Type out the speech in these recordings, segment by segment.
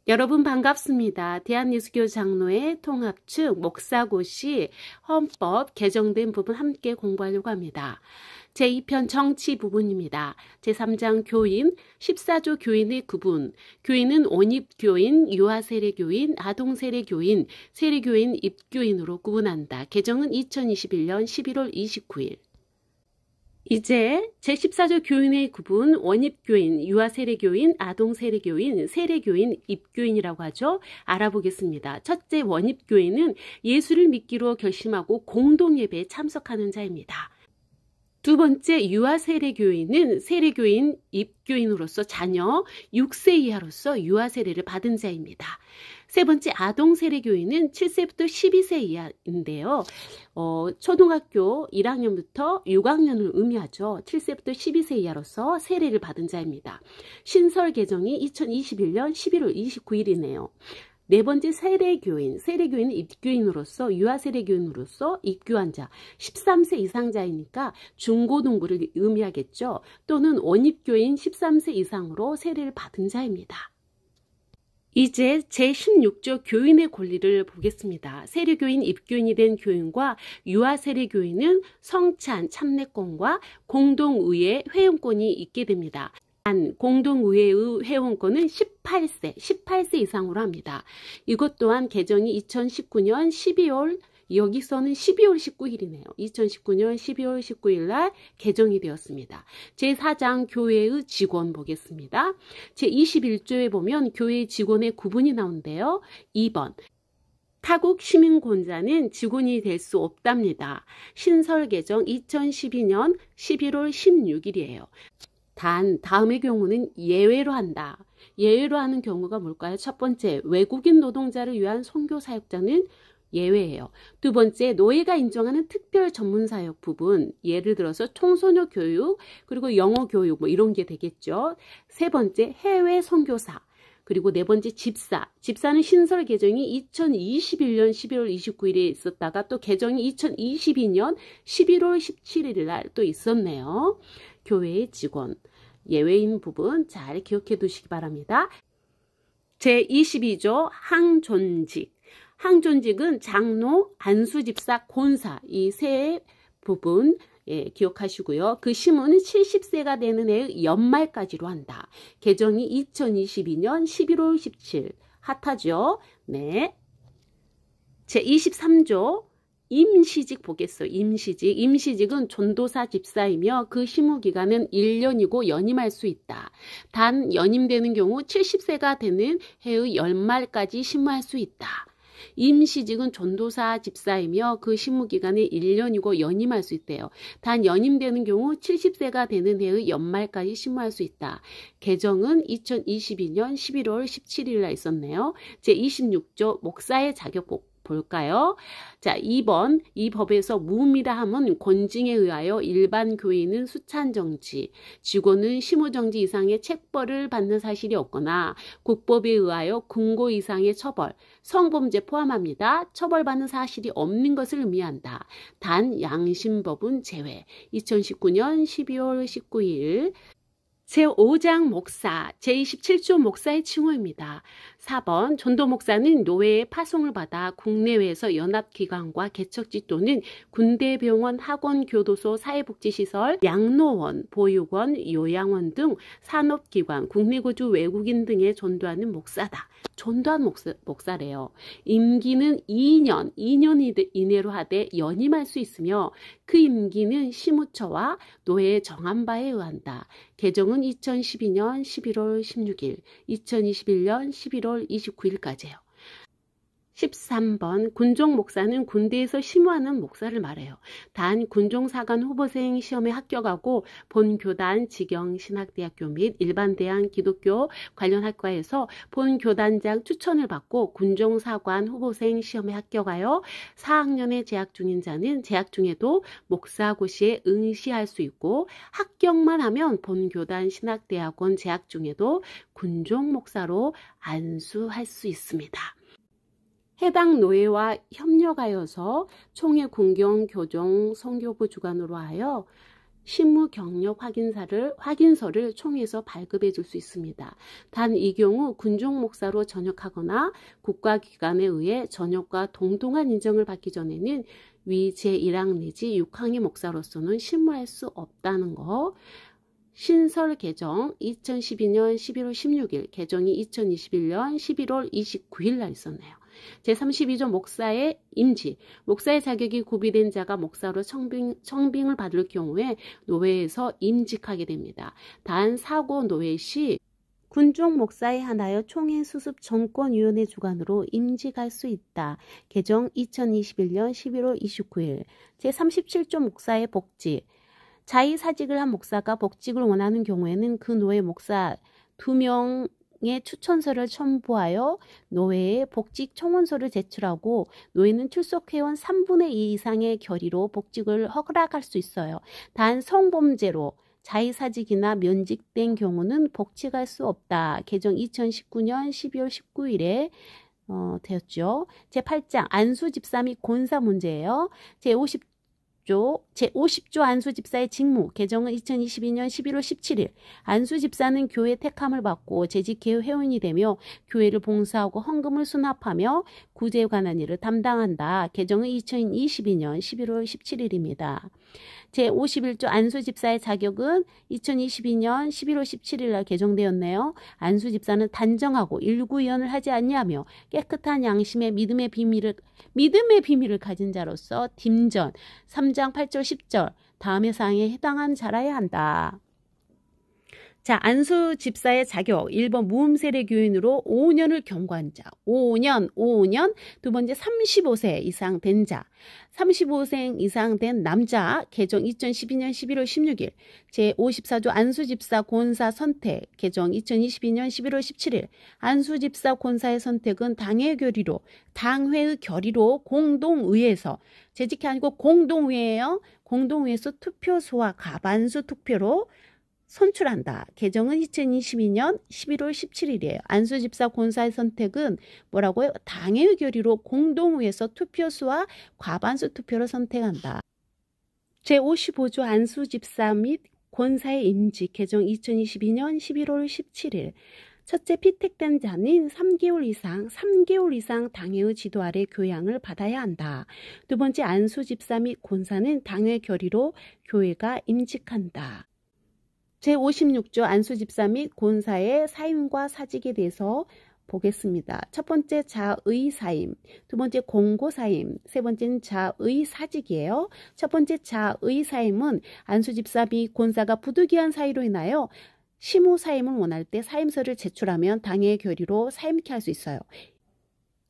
여러분 반갑습니다. 대한예수교 장로회 통합측 목사고시 헌법 개정된 부분 함께 공부하려고 합니다. 제2편 정치 부분입니다. 제3장 교인, 14조 교인의 구분. 교인은 원입교인, 유아세례교인, 아동세례교인, 세례교인, 입교인으로 구분한다. 개정은 2021년 11월 29일. 이제 제14조 교인의 구분, 원입교인, 유아세례교인, 아동세례교인, 세례교인, 입교인이라고 하죠. 알아보겠습니다. 첫째, 원입교인은 예수를 믿기로 결심하고 공동예배에 참석하는 자입니다. 두 번째, 유아세례교인은 세례교인, 입교인으로서 자녀 6세 이하로서 유아세례를 받은 자입니다. 세 번째, 아동세례교인은 7세부터 12세 이하인데요. 초등학교 1학년부터 6학년을 의미하죠. 7세부터 12세 이하로서 세례를 받은 자입니다. 신설 개정이 2021년 11월 29일이네요. 네 번째, 세례교인은 입교인으로서 유아세례교인으로서 입교한 자, 13세 이상자이니까 중고등부를 의미하겠죠. 또는 원입교인 13세 이상으로 세례를 받은 자입니다. 이제 제16조 교인의 권리를 보겠습니다. 세례교인, 입교인이 된 교인과 유아세례교인은 성찬, 참례권과 공동의회 회원권이 있게 됩니다. 단 공동의회의 회원권은 18세 이상으로 합니다. 이것 또한 개정이 2019년 12월 여기서는 12월 19일이네요. 2019년 12월 19일 날 개정이 되었습니다. 제4장 교회의 직원 보겠습니다. 제21조에 보면 교회 직원의 구분이 나오는데요. 2번. 타국 시민권자는 직원이 될 수 없답니다. 신설 개정 2012년 11월 16일이에요. 단 다음의 경우는 예외로 한다. 예외로 하는 경우가 뭘까요? 첫 번째, 외국인 노동자를 위한 선교 사역자는 예외예요. 두 번째, 노예가 인정하는 특별 전문 사역 부분, 예를 들어서 청소년 교육, 그리고 영어 교육 뭐 이런 게 되겠죠. 세 번째, 해외 선교사. 그리고 네 번째, 집사는 신설 개정이 2021년 11월 29일에 있었다가 또 개정이 2022년 11월 17일 날 또 있었네요. 교회의 직원, 예외인 부분 잘 기억해 두시기 바랍니다. 제22조 항존직. 항존직은 장로, 안수집사, 권사 이 세 부분 기억하시고요. 그 심은은 70세가 되는 해의 연말까지로 한다. 개정이 2022년 11월 17일 핫하죠. 네. 제23조 임시직 보겠어요. 임시직은 전도사 집사이며 그 심의 기간은 1년이고 연임할 수 있다. 단 연임되는 경우 70세가 되는 해의 연말까지 심의할 수 있다. 임시직은 전도사 집사이며 그 심의 기간이 1년이고 연임할 수 있대요. 단 연임되는 경우 70세가 되는 해의 연말까지 심의할 수 있다. 개정은 2022년 11월 17일 날 있었네요. 제26조 목사의 자격 볼까요? 자, 2번 이 법에서 무음이라 함은 권징에 의하여 일반 교인은 수찬정지, 직원은 심우정지 이상의 책벌을 받는 사실이 없거나 국법에 의하여 금고 이상의 처벌, 성범죄 포함합니다. 처벌받는 사실이 없는 것을 의미한다. 단 양심법은 제외. 2019년 12월 19일 제5장 목사, 제27조 목사의 칭호입니다. 4번 전도 목사는 노회의 파송을 받아 국내외에서 연합기관과 개척지 또는 군대, 병원, 학원, 교도소, 사회복지시설, 양로원, 보육원, 요양원 등 산업기관, 국내거주 외국인 등에 전도하는 목사다. 전도한 목사래요. 임기는 2년 이내로 하되 연임할 수 있으며 그 임기는 시무처와 노회의 정한 바에 의한다. 개정은 2012년 11월 16일, 2021년 11월 29일까지예요. 13번 군종 목사는 군대에서 심우하는 목사를 말해요. 단 군종사관 후보생 시험에 합격하고 본교단 직영신학대학교 및 일반대한 기독교 관련 학과에서 본교단장 추천을 받고 군종사관 후보생 시험에 합격하여 4학년에 재학 중인 자는 재학 중에도 목사고시에 응시할 수 있고 합격만 하면 본교단 신학대학원 재학 중에도 군종 목사로 안수할 수 있습니다. 해당 노예와 협력하여서 총회, 군경, 교정, 선교부 주관으로 하여 신무 경력 확인서를 총에서 발급해 줄 수 있습니다. 단 이 경우 군종 목사로 전역하거나 국가기관에 의해 전역과 동등한 인정을 받기 전에는 위 제1항 내지 6항의 목사로서는 신무할 수 없다는 거. 신설 개정 2012년 11월 16일, 개정이 2021년 11월 29일 날 있었네요. 제32조 목사의 임지, 목사의 자격이 구비된 자가 목사로 청빙을 받을 경우에 노회에서 임직하게 됩니다. 단 사고 노회 시 군종 목사에 한하여 총회 수습 정권위원회 주관으로 임직할 수 있다. 개정 2021년 11월 29일. 제37조 목사의 복지, 자의사직을 한 목사가 복직을 원하는 경우에는 그 노회 목사 2명의 추천서를 첨부하여 노회에 복직 청원서를 제출하고 노회는 출석회원 3분의 2 이상의 결의로 복직을 허락할 수 있어요. 단 성범죄로 자의사직이나 면직된 경우는 복직할 수 없다. 개정 2019년 12월 19일에 되었죠. 제8장 안수집사 및 권사 문제예요. 제50조 안수집사의 직무, 개정은 2022년 11월 17일. 안수집사는 교회 택함을 받고 재직회의 회원이 되며 교회를 봉사하고 헌금을 수납하며 구제에 관한 일을 담당한다. 개정은 2022년 11월 17일입니다. 제51조 안수집사의 자격은 2022년 11월 17일 날 개정되었네요. 안수집사는 단정하고 일구이언을 하지 아니하며 깨끗한 양심의 믿음의 비밀을 가진 자로서 딤전 3장 8절 10절 다음의 사항에 해당한 자라야 한다. 자, 안수집사의 자격 1번 무음세례 교인으로 5년을 경과한 자, 5년. 두 번째 35세 이상 된 자, 35세 이상 된 남자, 개정 2012년 11월 16일. 제54조 안수집사 권사 선택, 개정 2022년 11월 17일. 안수집사 권사의 선택은 당회의 결의로 공동의회에서, 재직이 아니고 공동의회예요. 공동의회에서 투표수와 과반수 투표로 선출한다. 개정은 2022년 11월 17일이에요. 안수집사 권사의 선택은 뭐라고요? 당회의 결의로 공동의회에서 투표수와 과반수 투표로 선택한다. 제55조 안수집사 및 권사의 임직, 개정 2022년 11월 17일. 첫째, 피택된 자는 3개월 이상 당회의 지도 아래 교양을 받아야 한다. 두 번째, 안수집사 및 권사는 당회 결의로 교회가 임직한다. 제56조 안수집사 및 권사의 사임과 사직에 대해서 보겠습니다. 첫 번째 자의사임, 두 번째 공고사임, 세 번째는 자의사직이에요. 첫 번째 자의사임은 안수집사 및 권사가 부득이한 사유로 인하여 심호사임을 원할 때 사임서를 제출하면 당회의 결의로 사임케 할 수 있어요.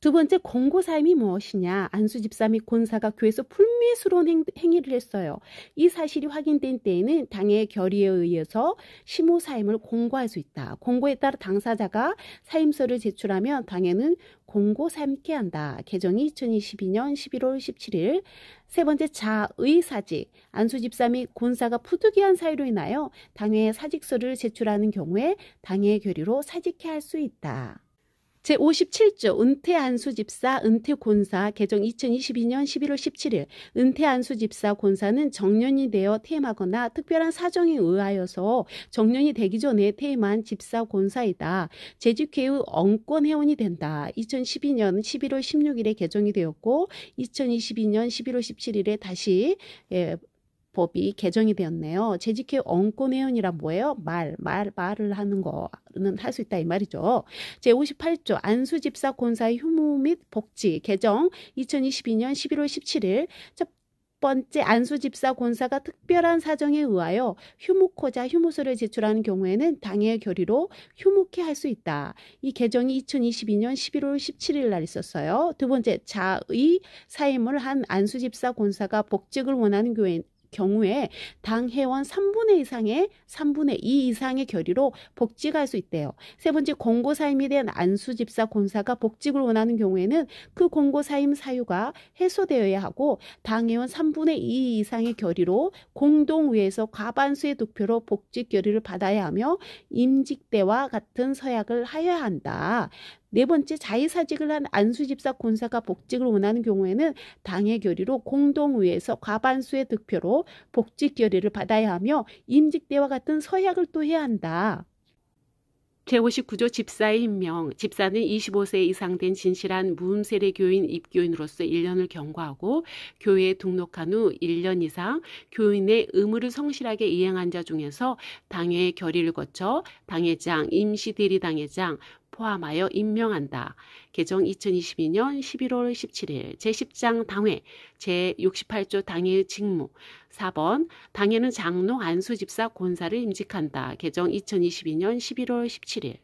두 번째 공고사임이 무엇이냐? 안수집사 및 권사가 교회에서 불미스러운 행위를 했어요. 이 사실이 확인된 때에는 당회의 결의에 의해서 심호사임을 공고할 수 있다. 공고에 따라 당사자가 사임서를 제출하면 당회는 공고사임케 한다. 개정이 2022년 11월 17일. 세 번째 자의사직. 안수집사 및 권사가 부득이한 사유로 인하여 당회에 사직서를 제출하는 경우에 당회의 결의로 사직케 할 수 있다. 제57조 은퇴안수집사, 은퇴권사, 개정 2022년 11월 17일. 은퇴안수집사, 권사는 정년이 되어 퇴임하거나 특별한 사정에 의하여서 정년이 되기 전에 퇴임한 집사, 권사이다. 재직회의 언권회원이 된다. 2012년 11월 16일에 개정이 되었고 2022년 11월 17일에 다시 법이 개정이 되었네요. 재직회의 언권회원이라 뭐예요? 말을 하는 거는 할 수 있다 이 말이죠. 제58조 안수집사 권사의 휴무 및 복지, 개정 2022년 11월 17일. 첫 번째, 안수집사 권사가 특별한 사정에 의하여 휴무코자 휴무서를 제출하는 경우에는 당회의 결의로 휴무케 할 수 있다. 이 개정이 2022년 11월 17일 날 있었어요. 두 번째, 자의 사임을 한 안수집사 권사가 복직을 원하는 경우에 당 회원 3분의 2 이상의 결의로 복직할 수 있대요. 세 번째, 공고사임이 된 안수집사 권사가 복직을 원하는 경우에는 그 공고사임 사유가 해소되어야 하고 당 회원 3분의 2 이상의 결의로 공동의회에서 과반수의 득표로 복직 결의를 받아야 하며 임직 때와 같은 서약을 하여야 한다. 네 번째, 자의사직을 한 안수집사 권사가 복직을 원하는 경우에는 당의 결의로 공동의회에서 과반수의 득표로 복직 결의를 받아야 하며 임직 때와 같은 서약을 또 해야 한다. 제59조 집사의 임명. 집사는 25세 이상 된 진실한 무음세례 교인 입교인으로서 1년을 경과하고 교회에 등록한 후 1년 이상 교인의 의무를 성실하게 이행한 자 중에서 당회의 결의를 거쳐 당회장, 임시대리당회장 포함하여 임명한다. 개정 2022년 11월 17일 제10장 당회 제68조 당회의 직무. 4번 당회는 장로 안수집사 권사를 임직한다. 개정 2022년 11월 17일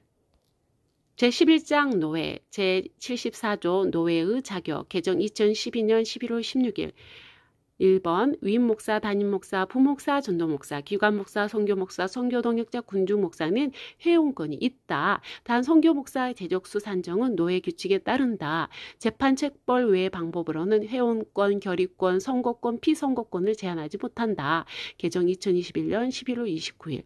제11장 노회 제74조 노회의 자격. 개정 2012년 11월 16일 1번 위임 목사, 담임 목사, 부목사, 전도목사, 기관목사, 선교목사, 선교동역자, 군중목사는 회원권이 있다. 단 선교목사의 재적수 산정은 노회 규칙에 따른다. 재판책벌 외의 방법으로는 회원권, 결의권, 선거권, 피선거권을 제한하지 못한다. 개정 2021년 11월 29일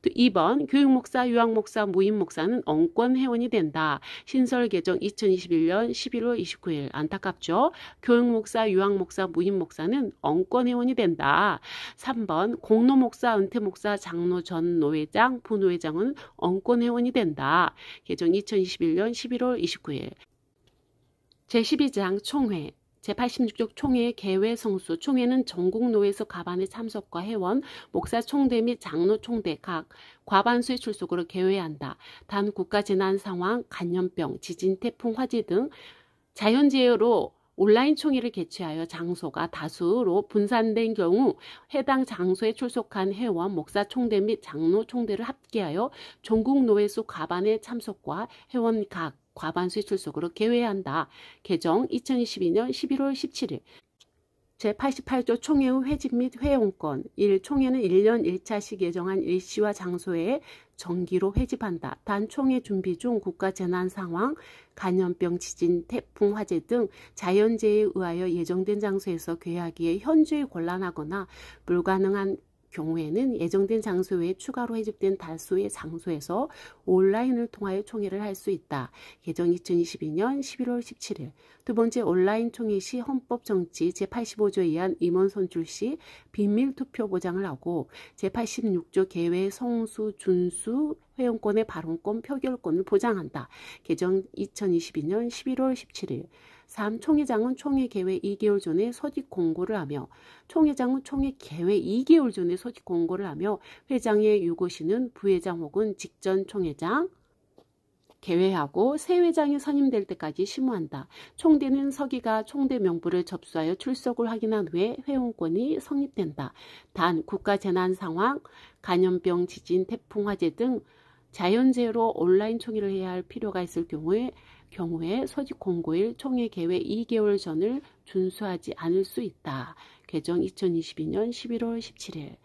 2번 교육목사, 유학목사, 무임목사는 언권 회원이 된다. 신설 개정 2021년 11월 29일 안타깝죠. 교육목사, 유학목사, 무임목사는 언권 회원이 된다. 3번 공로목사, 은퇴목사, 장로 전 노회장, 부노회장은 언권 회원이 된다. 개정 2021년 11월 29일 제12장 총회 제86조 총회의 개회 성수. 총회는 전국노회에서 과반의 참석과 회원, 목사 총대 및 장로 총대 각 과반수의 출석으로 개회한다. 단 국가재난 상황, 간염병, 지진, 태풍, 화재 등 자연재해로 온라인 총회를 개최하여 장소가 다수로 분산된 경우 해당 장소에 출석한 회원, 목사 총대 및 장로 총대를 합계하여 전국노회수 과반의 참석과 회원 각 과반수의 출석으로 개회한다. 개정 2022년 11월 17일 제88조 총회의 회직 및 회원권 1. 총회는 1년 1차씩 예정한 일시와 장소에 정기로 회집한다. 단 총회 준비 중 국가재난상황, 간염병, 지진, 태풍, 화재 등 자연재해에 의하여 예정된 장소에서 개회하기에 현저히 곤란하거나 불가능한 경우에는 예정된 장소 외에 추가로 회집된 다수의 장소에서 온라인을 통하여 총회를 할 수 있다. 개정 2022년 11월 17일 두 번째, 온라인 총회 시 헌법정치 제85조에 의한 임원 선출 시 비밀투표 보장을 하고 제86조 개회 성수, 준수, 회원권의 발언권, 표결권을 보장한다. 개정 2022년 11월 17일 3. 총회장은 총회 개회 2개월 전에 소집 공고를 하며 총회장은 총회 개회 2개월 전에 소집 공고를 하며 회장의 유고시는 부회장 혹은 직전 총회장 개회하고 새 회장이 선임될 때까지 심의한다. 총대는 서기가 총대 명부를 접수하여 출석을 확인한 후에 회원권이 성립된다. 단 국가재난상황, 간염병, 지진, 태풍, 화재 등 자연재해로 온라인 총회를 해야 할 필요가 있을 경우에 소집 공고일 총회 개회 2개월 전을 준수하지 않을 수 있다. 개정 2022년 11월 17일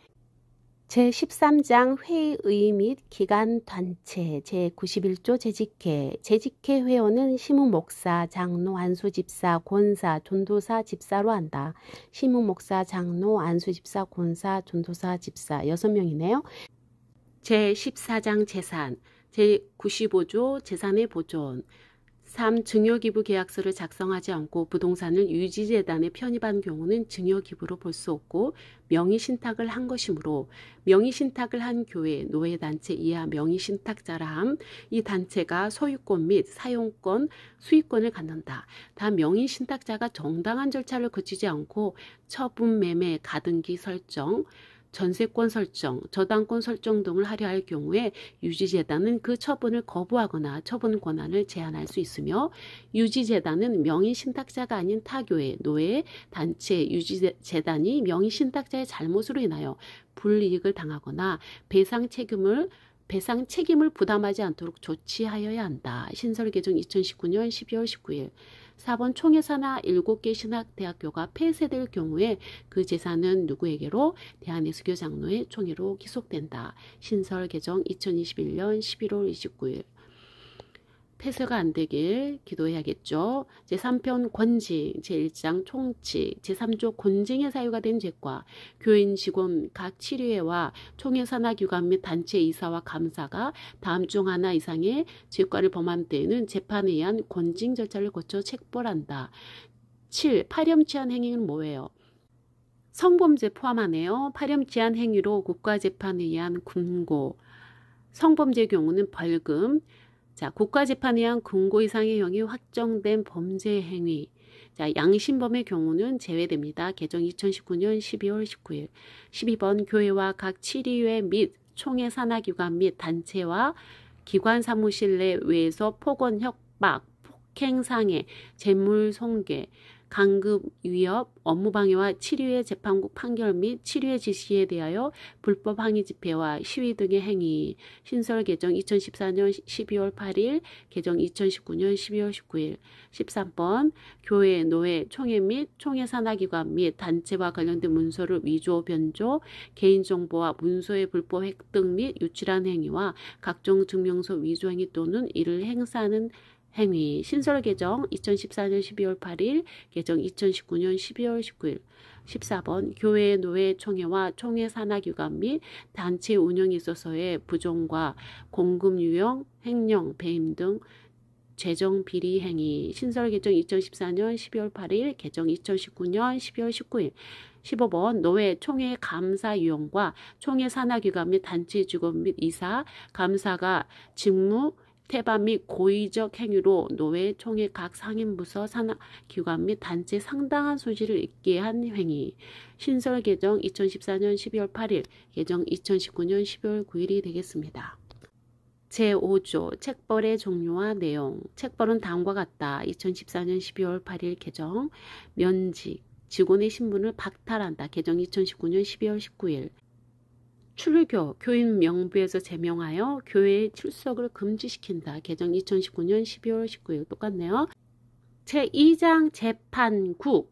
제13장 회의 및 기관단체 제91조 재직회 재직회 회원은 시무목사, 장로, 안수집사, 권사, 전도사, 집사로 한다. 시무목사, 장로, 안수집사, 권사, 전도사, 집사 6명이네요. 제14장 재산 제95조 재산의 보존 3. 증여기부 계약서를 작성하지 않고 부동산을 유지재단에 편입한 경우는 증여기부로 볼 수 없고 명의신탁을 한 것이므로 명의신탁을 한 교회, 노회단체 이하 명의신탁자라 함 이 단체가 소유권 및 사용권, 수익권을 갖는다. 단 명의신탁자가 정당한 절차를 거치지 않고 처분, 매매, 가등기 설정, 전세권 설정, 저당권 설정 등을 하려 할 경우에 유지재단은 그 처분을 거부하거나 처분 권한을 제한할 수 있으며 유지재단은 명의신탁자가 아닌 타교회, 노회, 단체, 유지재단이 명의신탁자의 잘못으로 인하여 불이익을 당하거나 배상 책임을 부담하지 않도록 조치하여야 한다. 신설 개정 2019년 12월 19일 4번 총회사나 7개 신학대학교가 폐쇄될 경우에 그 재산은 누구에게로? 대한예수교 장로의 총회로 기속된다. 신설 개정 2021년 11월 29일 폐쇄가 안 되길 기도해야겠죠. 제3편 권징, 제1장 총칙, 제3조 권징의 사유가 된 죄과 교인, 직원, 각 치료회와 총회 산하 기관 및 단체 이사와 감사가 다음 중 하나 이상의 죄과를 범한 때에는 재판에 의한 권징 절차를 거쳐 책벌한다. 7. 파렴치한 행위는 뭐예요? 성범죄 포함하네요. 파렴치한 행위로 국가재판에 의한 금고, 성범죄의 경우는 벌금, 자, 국가재판에 의한 금고 이상의 형이 확정된 범죄 행위. 자, 양심범의 경우는 제외됩니다. 개정 2019년 12월 19일. 12번 교회와 각 치리회 및 총회 산하기관 및 단체와 기관 사무실 내 외에서 폭언, 협박, 폭행, 상해, 재물 손괴, 강급, 위협, 업무방해와 치료회 재판국 판결 및 치료회 지시에 대하여 불법 항의 집회와 시위 등의 행위. 신설 개정 2014년 12월 8일, 개정 2019년 12월 19일. 13번 교회, 노회, 총회 및 총회 산하기관 및 단체와 관련된 문서를 위조, 변조, 개인정보와 문서의 불법 획득 및 유출한 행위와 각종 증명서 위조 행위 또는 이를 행사하는 행위. 신설 개정 2014년 12월 8일, 개정 2019년 12월 19일. 14번 교회, 노회, 총회와 총회 산하기관 및 단체 운영에 있어서의 부정과 공금 유형, 횡령, 배임 등 재정 비리 행위. 신설 개정 2014년 12월 8일, 개정 2019년 12월 19일. 15번 노회, 총회, 감사 유형과 총회 산하기관 및 단체 직원 및 이사, 감사가 직무 태반 및 고의적 행위로 노회, 총회, 각 상임부서, 산하기관 및 단체 상당한 손실을 입게 한 행위. 신설 개정 2014년 12월 8일, 개정 2019년 12월 9일이 되겠습니다. 제5조 책벌의 종류와 내용. 책벌은 다음과 같다. 2014년 12월 8일 개정. 면직, 직원의 신분을 박탈한다. 개정 2019년 12월 19일. 출교, 교인 명부에서 제명하여 교회의 출석을 금지시킨다. 개정 2019년 12월 19일 똑같네요. 제2장 재판국,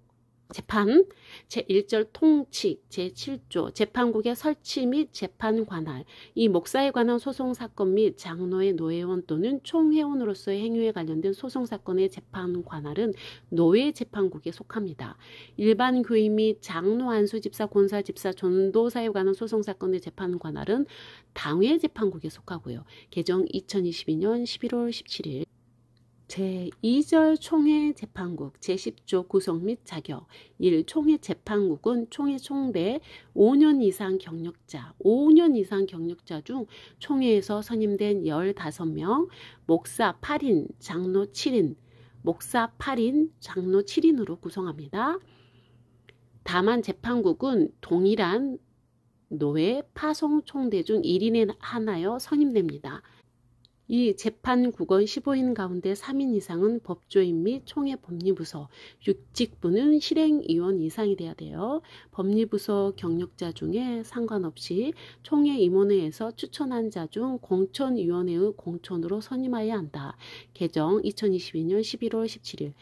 재판, 제1절 통칙, 제7조 재판국의 설치 및 재판 관할, 이 목사에 관한 소송 사건 및 장로의 노회원 또는 총회원으로서의 행위에 관련된 소송 사건의 재판 관할은 노회 재판국에 속합니다. 일반 교인 및 장로, 안수 집사, 권사 집사, 전도사에 관한 소송 사건의 재판 관할은 당회 재판국에 속하고요. 개정 2022년 11월 17일. 제2절 총회 재판국 제10조 구성 및 자격. 1. 총회 재판국은 총회 총대 5년 이상 경력자, 5년 이상 경력자 중 총회에서 선임된 15명, 목사 8인, 장로 7인, 목사 8인, 장로 7인으로 구성합니다. 다만 재판국은 동일한 노회, 파송 총대 중 1인에 한하여 선임됩니다. 이 재판국원 15인 가운데 3인 이상은 법조인 및 총회 법리부서, 육직부는 실행위원 이상이 돼야 돼요. 법리부서 경력자 중에 상관없이 총회 임원회에서 추천한 자 중 공천위원회의 공천으로 선임하여야 한다. 개정 2022년 11월 17일.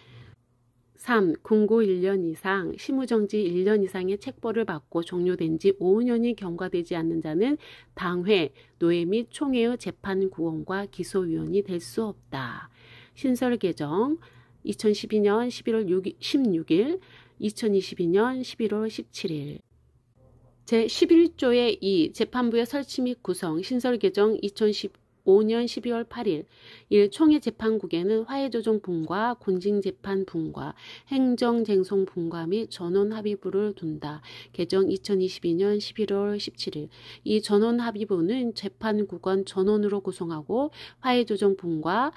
3. 군고 1년 이상, 심우정지 1년 이상의 책벌을 받고 종료된 지 5년이 경과되지 않는 자는 당회, 노회 및 총회의 재판구원과 기소위원이 될 수 없다. 신설 개정 2012년 11월 16일, 2022년 11월 17일. 제11조의 2. 재판부의 설치 및 구성, 신설 개정 2015년 12월 8일. 1. 총회 재판국에는 화해조정분과 권징재판분과 행정쟁송분과 및 전원합의부를 둔다. 개정 2022년 11월 17일. 이 전원합의부는 재판국원 전원으로 구성하고 화해조정분과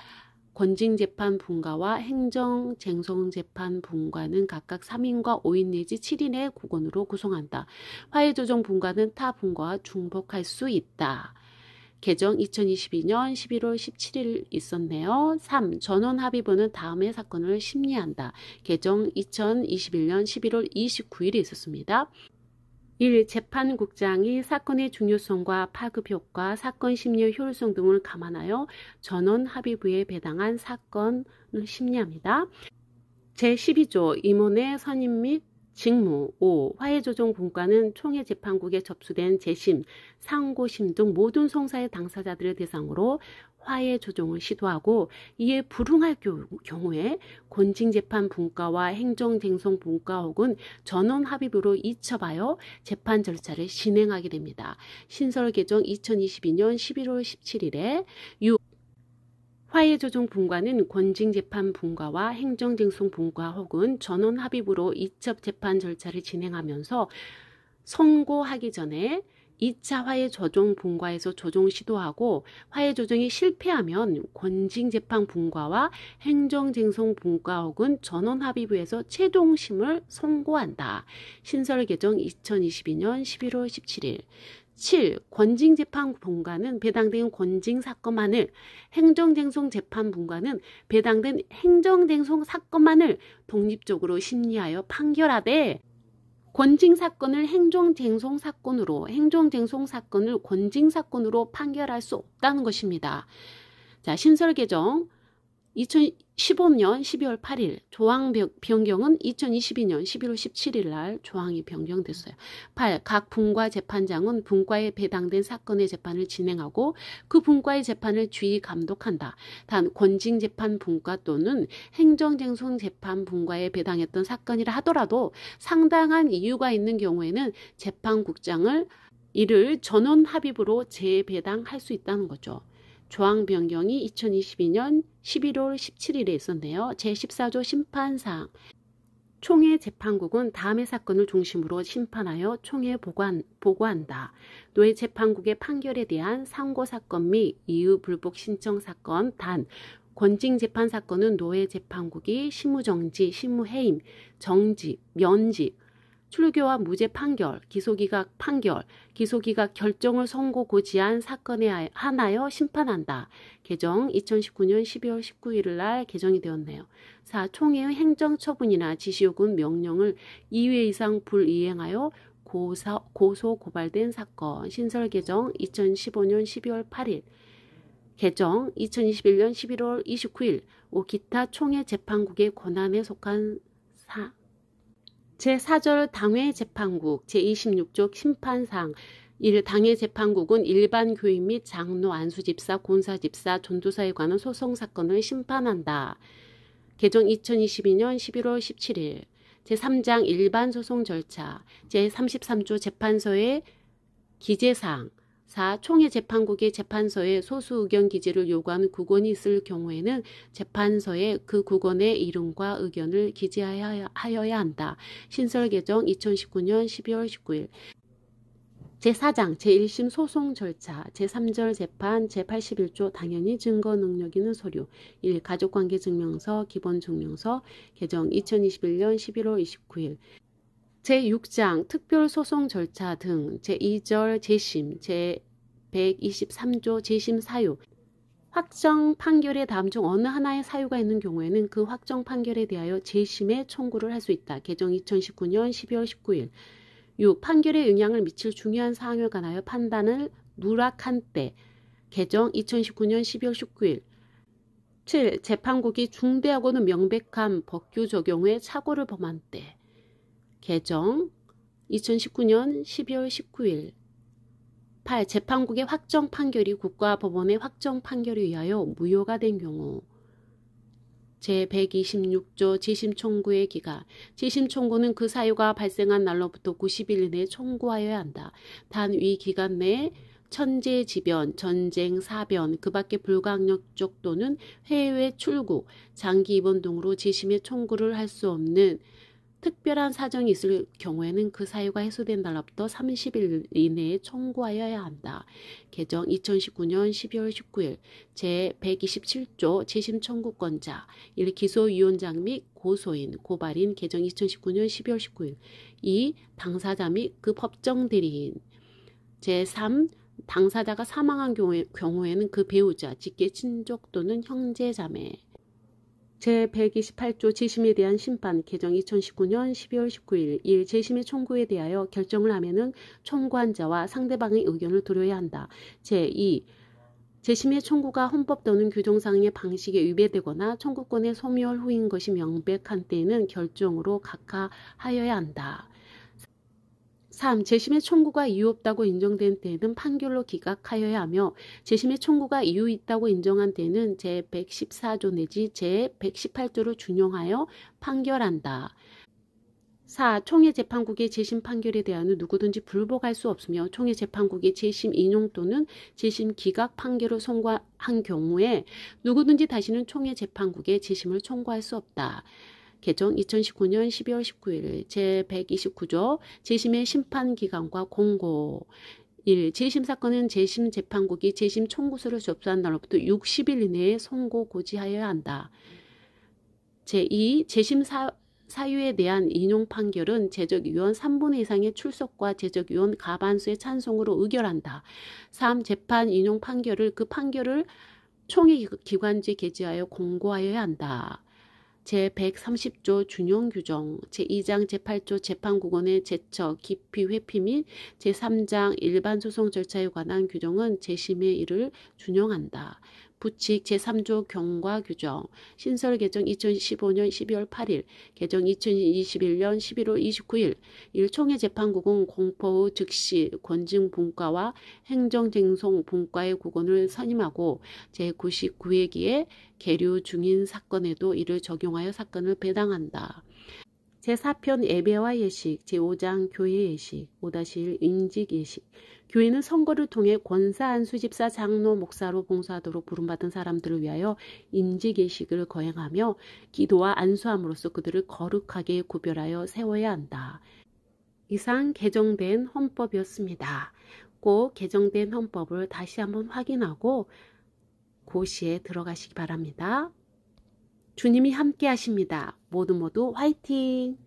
권징재판분과와 행정쟁송재판분과는 각각 3인과 5인 내지 7인의 국원으로 구성한다. 화해조정분과는 타 분과와 중복할 수 있다. 개정 2022년 11월 17일 있었네요. 3. 전원합의부는 다음의 사건을 심리한다. 개정 2021년 11월 29일에 있었습니다. 1. 재판국장이 사건의 중요성과 파급효과, 사건 심리의 효율성 등을 감안하여 전원합의부에 배당한 사건을 심리합니다. 제12조 임원의 선임 및 직무 5. 화해조정분과는 총회 재판국에 접수된 재심, 상고심 등 모든 송사의 당사자들을 대상으로 화해조정을 시도하고 이에 불응할 경우에 권징재판분과와 행정쟁송분과 혹은 전원합의부로 이첩하여 재판 절차를 진행하게 됩니다. 신설 개정 2022년 11월 17일에 6. 화해조정분과는 권징재판분과와 행정쟁송분과 혹은 전원합의부로 이첩 재판 절차를 진행하면서 선고하기 전에 2차 화해조정분과에서 조정 시도하고 화해조정이 실패하면 권징재판분과와 행정쟁송분과 혹은 전원합의부에서 최종심을 선고한다. 신설 개정 2022년 11월 17일 7. 권징재판분과는 배당된 권징사건만을, 행정쟁송재판분과는 배당된 행정쟁송사건만을 독립적으로 심리하여 판결하되 권징사건을 행정쟁송사건으로, 행정쟁송사건을 권징사건으로 판결할 수 없다는 것입니다. 자, 신설 개정 2015년 12월 8일, 조항 변경은 2022년 11월 17일 날 조항이 변경됐어요. 8. 각 분과 재판장은 분과에 배당된 사건의 재판을 진행하고 그 분과의 재판을 주의 감독한다. 단 권징재판분과 또는 행정쟁송재판분과에 배당했던 사건이라 하더라도 상당한 이유가 있는 경우에는 재판국장을 이를 전원합의부로 재배당할 수 있다는 거죠. 조항 변경이 2022년 11월 17일에 있었네요. 제14조 심판사항. 총회 재판국은 다음의 사건을 중심으로 심판하여 총회에 보고한다. 노회 재판국의 판결에 대한 상고사건 및 이의 불복 신청 사건. 단 권징재판 사건은 노회 재판국이 심무정지, 심무해임, 정직, 면직, 출교와 무죄 판결, 기소기각 판결, 기소기각 결정을 선고 고지한 사건에 한하여 심판한다. 개정 2019년 12월 19일 날 개정이 되었네요. 4. 총회의 행정처분이나 지시 혹은 명령을 2회 이상 불이행하여 고소 고발된 사건. 신설 개정 2015년 12월 8일. 개정 2021년 11월 29일. 5. 기타 총회 재판국의 권한에 속한 제4절 당회재판국 제26조 심판사항 1. 당회재판국은 일반 교인 및 장로, 안수집사, 곤사집사, 전도사에 관한 소송사건을 심판한다. 개정 2022년 11월 17일 제3장 일반소송 절차 제33조 재판서의 기재사항 4. 총회 재판국의 재판서에 소수 의견 기재를 요구하는 구건이 있을 경우에는 재판서에 그 구건의 이름과 의견을 기재하여야 한다. 신설 개정 2019년 12월 19일 제4장 제1심 소송 절차 제3절 재판 제81조 당연히 증거 능력 있는 서류 1. 가족관계 증명서 기본증명서 개정 2021년 11월 29일 제6장 특별소송 절차 등 제2절 재심 제123조 재심 사유 확정 판결의 다음 중 어느 하나의 사유가 있는 경우에는 그 확정 판결에 대하여 재심의 청구를 할 수 있다. 개정 2019년 12월 19일 6. 판결에 영향을 미칠 중요한 사항에 관하여 판단을 누락한 때 개정 2019년 12월 19일 7. 재판국이 중대하고는 명백한 법규 적용에 착오를 범한 때 개정 2019년 12월 19일 8. 재판국의 확정 판결이 국가법원의 확정 판결에 의하여 무효가 된 경우 제126조 재심 청구의 기간 재심 청구는 그 사유가 발생한 날로부터 90일 이내에 청구하여야 한다. 단 위 기간 내에 천재지변, 전쟁, 사변, 그 밖의 불가항력적 또는 해외 출국, 장기 입원 등으로 재심의 청구를 할 수 없는 특별한 사정이 있을 경우에는 그 사유가 해소된 날로부터 30일 이내에 청구하여야 한다. 개정 2019년 12월 19일 제127조 재심 청구권자 1. 기소위원장 및 고소인, 고발인 개정 2019년 12월 19일 2. 당사자 및 그 법정 대리인 제3. 당사자가 사망한 경우에는 그 배우자, 직계 친족 또는 형제 자매 제128조 재심에 대한 심판 개정 2019년 12월 19일 1. 재심의 청구에 대하여 결정을 하면은 청구한 자와 상대방의 의견을 들어야 한다. 제2. 재심의 청구가 헌법 또는 규정상의 방식에 위배되거나 청구권의 소멸 후인 것이 명백한 때에는 결정으로 각하하여야 한다. 3. 재심의 청구가 이유 없다고 인정된 때에는 판결로 기각하여야 하며 재심의 청구가 이유 있다고 인정한 때에는 제114조 내지 제118조를 준용하여 판결한다. 4. 총회재판국의 재심 판결에 대하여 누구든지 불복할 수 없으며 총회재판국이 재심 인용 또는 재심 기각 판결을 선고한 경우에 누구든지 다시는 총회재판국에 재심을 청구할 수 없다. 개정 2019년 12월 19일 제129조 재심의 심판기간과 공고 1. 재심 사건은 재심 재판국이 재심 청구서를 접수한 날로부터 60일 이내에 선고 고지하여야 한다. 제2. 재심 사유에 대한 인용 판결은 제적위원 3분의 이상의 출석과 제적위원 과반수의 찬성으로 의결한다. 3. 재판 인용 판결을 그 판결을 총회기관지에 게재하여 공고하여야 한다. 제130조 준용 규정, 제2장 제8조 재판국원의 제척, 기피, 회피 및 제3장 일반 소송 절차에 관한 규정은 재심의 일을 준용한다. 부칙 제3조 경과 규정, 신설 개정 2015년 12월 8일, 개정 2021년 11월 29일, 1. 총회재판국은 공포 후 즉시 권증 분과와 행정쟁송 분과의 국원을 선임하고 제99회기에 계류 중인 사건에도 이를 적용하여 사건을 배당한다. 제4편 예배와 예식, 제5장 교회 예식, 5-1 인직 예식. 교회는 선거를 통해 권사한 수집사, 장로, 목사로 봉사하도록 부름받은 사람들을 위하여 인직 예식을 거행하며 기도와 안수함으로써 그들을 거룩하게 구별하여 세워야 한다. 이상 개정된 헌법이었습니다. 꼭 개정된 헌법을 다시 한번 확인하고 고시에 들어가시기 바랍니다. 주님이 함께 하십니다. 모두 화이팅!